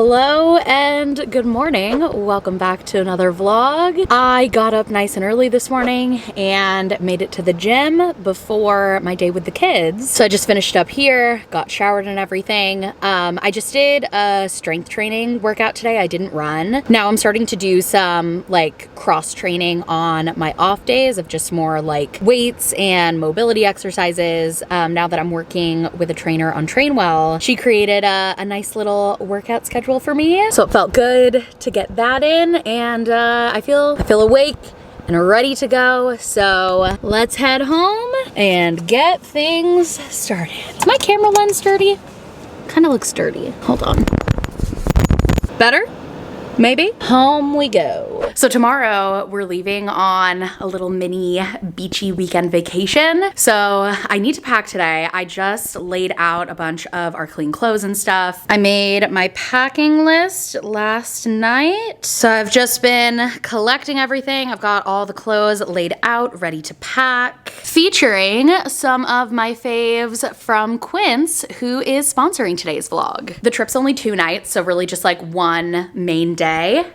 Hello and good morning. Welcome back to another vlog. I got up nice and early this morning and made it to the gym before my day with the kids. So I just finished up here, got showered and everything. I just did a strength training workout today. I didn't run. Now I'm starting to do some like cross training on my off days of just more like weights and mobility exercises. Now that I'm working with a trainer on Trainwell, she created a nice little workout schedule for me. So it felt good to get that in, and I feel awake and ready to go. So let's head home and get things started. Is my camera lens dirty? Kind of looks dirty. Hold on. Better? Maybe? Home we go. So tomorrow we're leaving on a little mini beachy weekend vacation. So I need to pack today. I just laid out a bunch of our clean clothes and stuff. I made my packing list last night. So I've just been collecting everything. I've got all the clothes laid out, ready to pack, featuring some of my faves from Quince, who is sponsoring today's vlog. The trip's only 2 nights, so really just like one main day.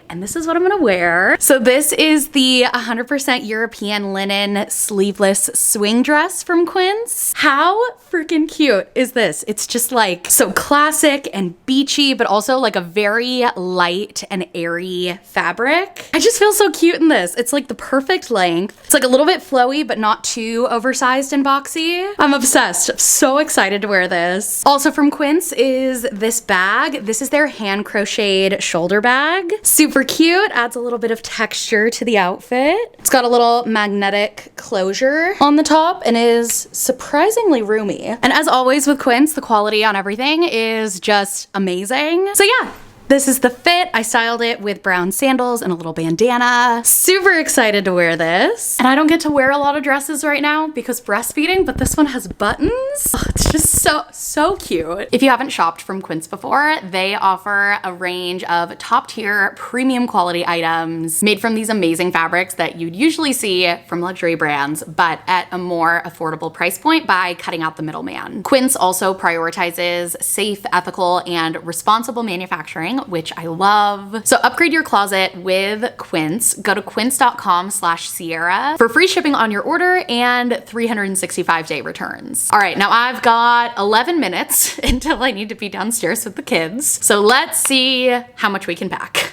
And this is what I'm gonna wear. So this is the 100% European linen sleeveless swing dress from Quince. How freaking cute is this? It's just like so classic and beachy, but also like a very light and airy fabric. I just feel so cute in this. It's like the perfect length. It's like a little bit flowy, but not too oversized and boxy. I'm obsessed. I'm so excited to wear this. Also from Quince is this bag. This is their hand crocheted shoulder bag. Super cute, adds a little bit of texture to the outfit. It's got a little magnetic closure on the top and is surprisingly roomy. And as always with Quince, the quality on everything is just amazing. So yeah, this is the fit. I styled it with brown sandals and a little bandana. Super excited to wear this. And I don't get to wear a lot of dresses right now because breastfeeding, but this one has buttons. Oh, it's just so cute. If you haven't shopped from Quince before, they offer a range of top tier premium quality items made from these amazing fabrics that you'd usually see from luxury brands, but at a more affordable price point by cutting out the middleman. Quince also prioritizes safe, ethical, and responsible manufacturing, which I love. So upgrade your closet with Quince. Go to quince.com/Sierra for free shipping on your order and 365-day returns. All right, now I've got 11 minutes until I need to be downstairs with the kids. So let's see how much we can pack.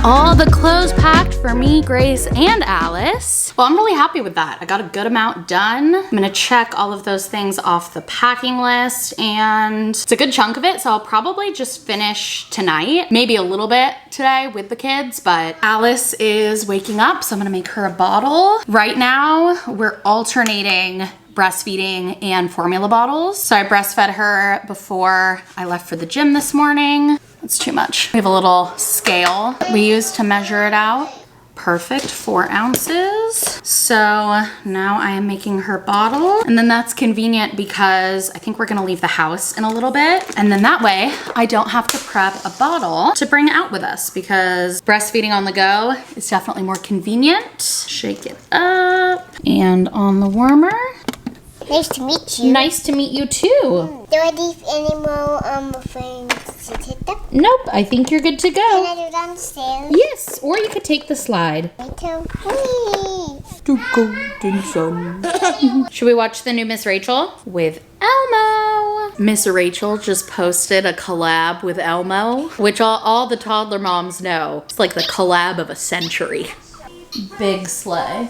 All the clothes packed for me, Grace, and Alice. Well, I'm really happy with that. I got a good amount done. I'm gonna check all of those things off the packing list, and it's a good chunk of it, so I'll probably just finish tonight. Maybe a little bit today with the kids, but Alice is waking up, so I'm gonna make her a bottle. Right now, we're alternating breastfeeding and formula bottles. So I breastfed her before I left for the gym this morning. That's too much. We have a little scale we use to measure it out. Perfect, 4 ounces. So now I am making her bottle, and then that's convenient because I think we're gonna leave the house in a little bit. And then that way I don't have to prep a bottle to bring out with us because breastfeeding on the go is definitely more convenient. Shake it up and on the warmer. Nice to meet you. Nice to meet you too. Do I need any more things to take them? Nope, I think you're good to go. Can I do downstairs? Yes, or you could take the slide. Me too. Whee! The golden sun. Should we watch the new Miss Rachel with Elmo? Miss Rachel just posted a collab with Elmo, which all the toddler moms know. It's like the collab of a century. Big sleigh.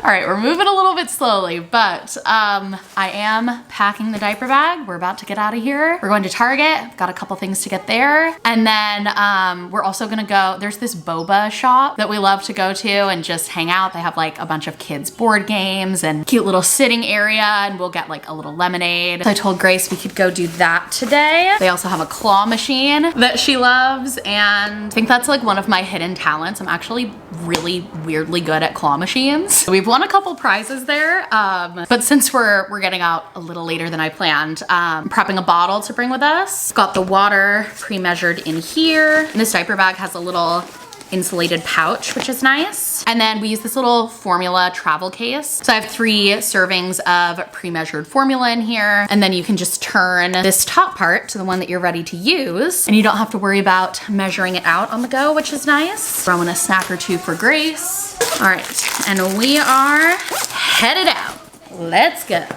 All right, we're moving a little bit slowly, but I am packing the diaper bag. We're about to get out of here. We're going to Target. Got a couple things to get there. And then we're also gonna go, there's this boba shop that we love to go to and just hang out. They have like a bunch of kids board games and cute little sitting area, and we'll get like a little lemonade. So I told Grace we could go do that today. They also have a claw machine that she loves, and I think that's like one of my hidden talents. I'm actually really weirdly good at claw machines. We've won a couple prizes there, but since we're getting out a little later than I planned, I'm prepping a bottle to bring with us. Got the water pre-measured in here. And this diaper bag has a little insulated pouch, which is nice. And then we use this little formula travel case. So I have 3 servings of pre-measured formula in here. And then you can just turn this top part to the one that you're ready to use. And you don't have to worry about measuring it out on the go, which is nice. Throwing a snack or 2 for Grace. All right, and we are headed out. Let's go.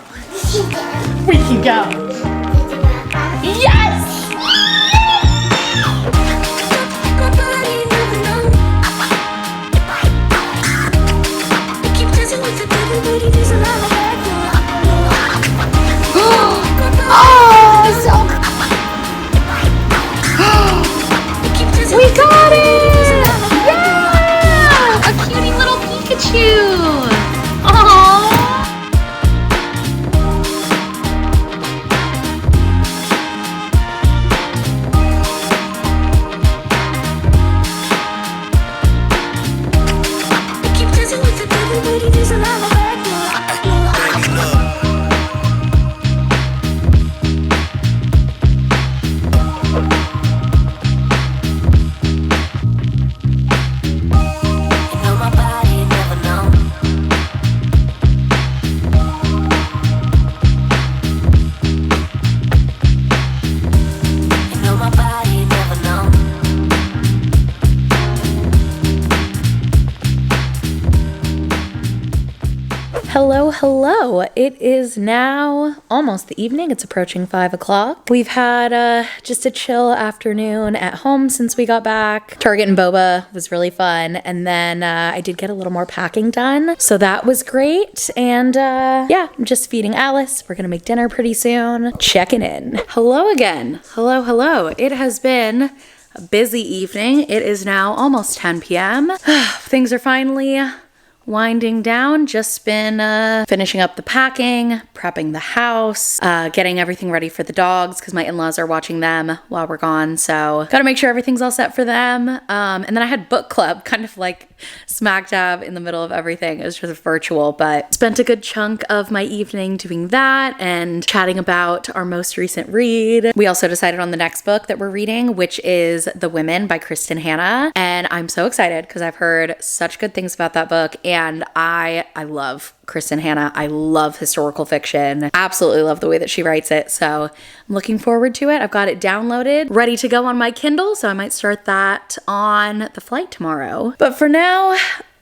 We can go. Yes! We got it! Yeah! A cutie little Pikachu! Aww! Hello. It is now almost the evening. It's approaching 5 o'clock. We've had just a chill afternoon at home since we got back. Target and boba was really fun. And then I did get a little more packing done. So that was great. And yeah, I'm just feeding Alice. We're gonna make dinner pretty soon. Checking in. Hello again. Hello. It has been a busy evening. It is now almost 10 p.m. Things are finally winding down. Just been finishing up the packing, prepping the house, getting everything ready for the dogs because my in-laws are watching them while we're gone. So gotta make sure everything's all set for them. And then I had book club kind of like smack dab in the middle of everything. It was just virtual, but spent a good chunk of my evening doing that and chatting about our most recent read. We also decided on the next book that we're reading, which is The Women by Christina. And I'm so excited because I've heard such good things about that book. And I love Kristen Hanna. I love historical fiction. Absolutely love the way that she writes it. So I'm looking forward to it. I've got it downloaded, ready to go on my Kindle. So I might start that on the flight tomorrow. But for now,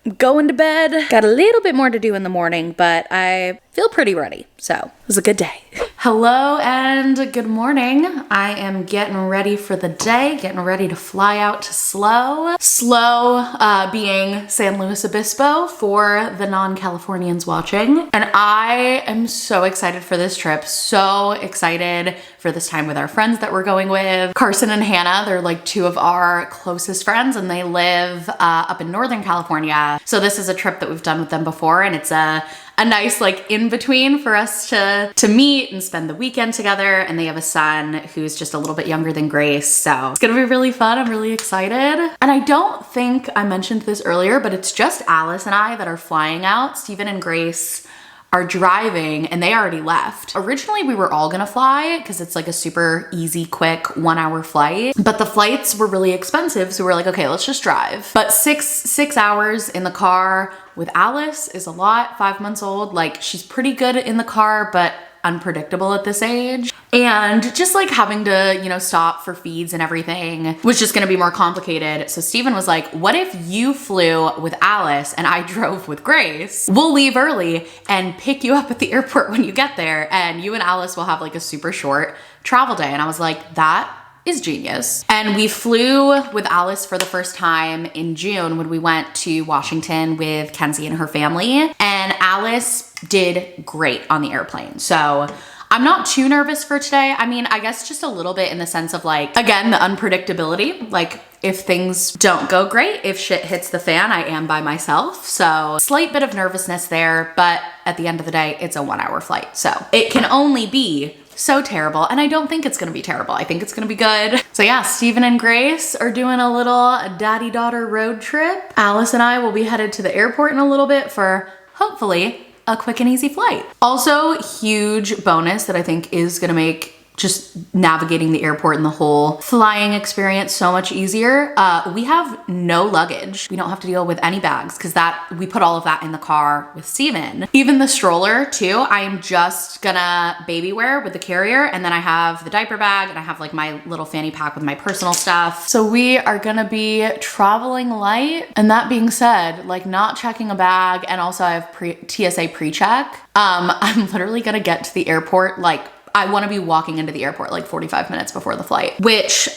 I'm going to bed. Got a little bit more to do in the morning, but I feel pretty ready. So it was a good day. Hello and good morning. I am getting ready for the day, getting ready to fly out to SLO. SLO being San Luis Obispo for the non-Californians watching. And I am so excited for this trip. So excited for this time with our friends that we're going with. Carson and Hannah, they're like 2 of our closest friends and they live up in Northern California. So this is a trip that we've done with them before and it's a nice like in between for us to meet and spend the weekend together. And they have a son who's just a little bit younger than Grace. So it's gonna be really fun. I'm really excited. And I don't think I mentioned this earlier, but it's just Alice and I that are flying out. Steven and Grace are driving and they already left. Originally we were all gonna fly because it's like a super easy, quick 1-hour flight, but the flights were really expensive. So we're like, okay, let's just drive. But six hours in the car with Alice is a lot, 5 months old. Like she's pretty good in the car, but unpredictable at this age. And just like having to, you know, stop for feeds and everything was just gonna be more complicated. So Steven was like, what if you flew with Alice and I drove with Grace? We'll leave early and pick you up at the airport when you get there and you and Alice will have like a super short travel day. And I was like, that is genius. And we flew with Alice for the first time in June when we went to Washington with Kenzie and her family. And Alice did great on the airplane. So I'm not too nervous for today. I mean, I guess just a little bit in the sense of like, again, the unpredictability. Like if things don't go great, if shit hits the fan, I am by myself. So slight bit of nervousness there, but at the end of the day, it's a 1-hour flight. So it can only be so terrible. And I don't think it's gonna be terrible. I think it's gonna be good. So yeah, Steven and Grace are doing a little daddy-daughter road trip. Alice and I will be headed to the airport in a little bit for hopefully a quick and easy flight. Also, huge bonus that I think is gonna make just navigating the airport and the whole flying experience so much easier. We have no luggage. We don't have to deal with any bags because we put all of that in the car with Steven. Even the stroller too, I am just gonna baby wear with the carrier, and then I have the diaper bag and I have like my little fanny pack with my personal stuff. So we are gonna be traveling light. And that being said, like not checking a bag, and also I have TSA pre-check. I'm literally gonna get to the airport like I want to be walking into the airport like 45 minutes before the flight, which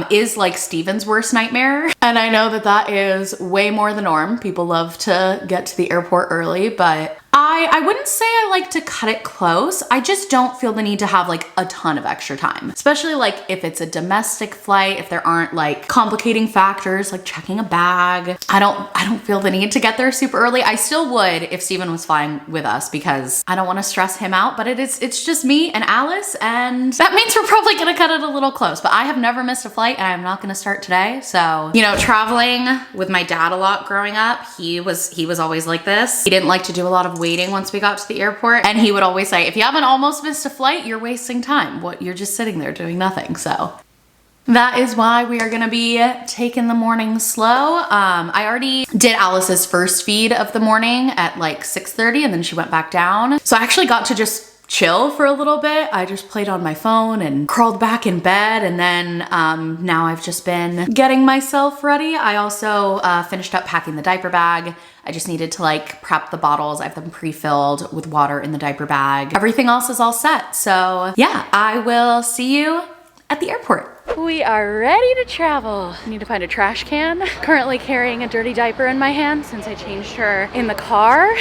is like Steven's worst nightmare. And I know that that is way more the norm. People love to get to the airport early, but I wouldn't say I like to cut it close. I just don't feel the need to have like a ton of extra time, especially like if it's a domestic flight, if there aren't like complicating factors like checking a bag. I don't feel the need to get there super early. I still would if Steven was flying with us because I don't want to stress him out, but it's just me and Alice, and that means we're probably gonna cut it a little close. But I have never missed a flight and I'm not gonna start today. So, you know, traveling with my dad a lot growing up, he was always like this. He didn't like to do a lot of waiting once we got to the airport, and he would always say, if you haven't almost missed a flight, you're wasting time. You're just sitting there doing nothing. So that is why we are gonna be taking the morning slow. I already did Alice's first feed of the morning at like 6:30, and then she went back down. So I actually got to just chill for a little bit. I just played on my phone and crawled back in bed, and then now I've just been getting myself ready. I also finished up packing the diaper bag. I just needed to like prep the bottles. I have them pre-filled with water in the diaper bag. Everything else is all set. So yeah, I will see you at the airport. We are ready to travel. I need to find a trash can. Currently carrying a dirty diaper in my hand since I changed her in the car.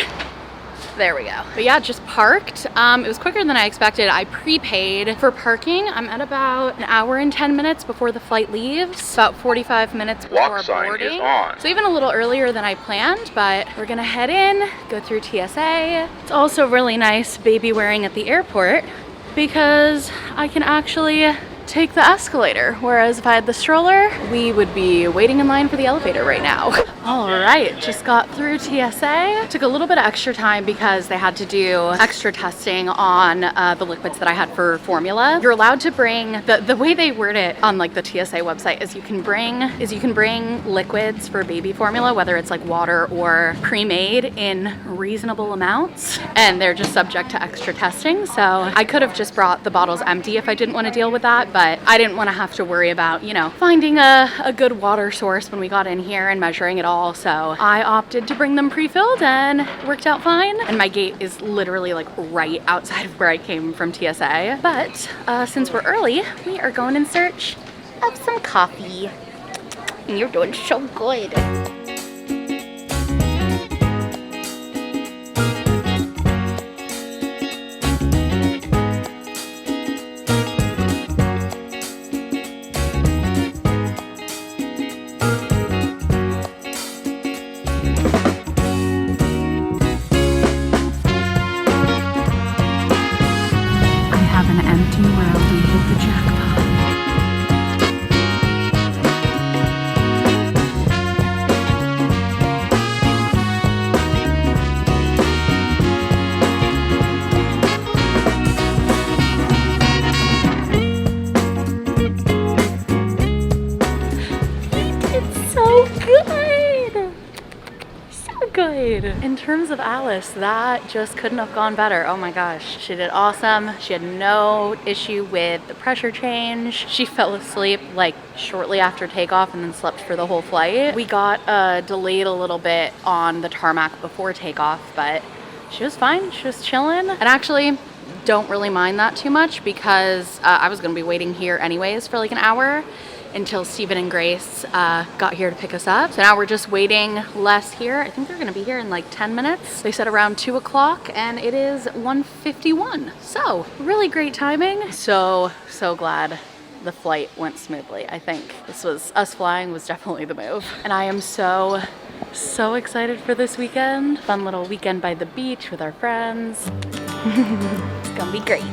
There we go. But yeah, just parked. It was quicker than I expected. I prepaid for parking. I'm at about an hour and 10 minutes before the flight leaves. About 45 minutes before boarding. So even a little earlier than I planned, but we're gonna head in, go through TSA. It's also really nice baby wearing at the airport because I can actually take the escalator, whereas if I had the stroller, we would be waiting in line for the elevator right now. All right, just got through TSA. Took a little bit of extra time because they had to do extra testing on the liquids that I had for formula. You're allowed to bring, the way they word it on like the TSA website is you can bring liquids for baby formula, whether it's like water or pre-made, in reasonable amounts, and they're just subject to extra testing. So I could have just brought the bottles empty if I didn't want to deal with that, but I didn't want to have to worry about, you know, finding a good water source when we got in here and measuring it all. So I opted to bring them pre-filled, and worked out fine. And my gate is literally like right outside of where I came from TSA. But since we're early, we are going in search of some coffee. And you're doing so good. In terms of Alice, that just couldn't have gone better. Oh my gosh, she did awesome. She had no issue with the pressure change. She fell asleep like shortly after takeoff and then slept for the whole flight. We got delayed a little bit on the tarmac before takeoff, but she was fine. She was chilling. And actually, don't really mind that too much because I was gonna be waiting here anyways for like an hour until Steven and Grace got here to pick us up. So now we're just waiting less here. I think they're gonna be here in like 10 minutes. They said around 2 o'clock and it is 1:51. So really great timing. So glad the flight went smoothly. I think us flying was definitely the move. And I am so excited for this weekend. Fun little weekend by the beach with our friends. It's gonna be great.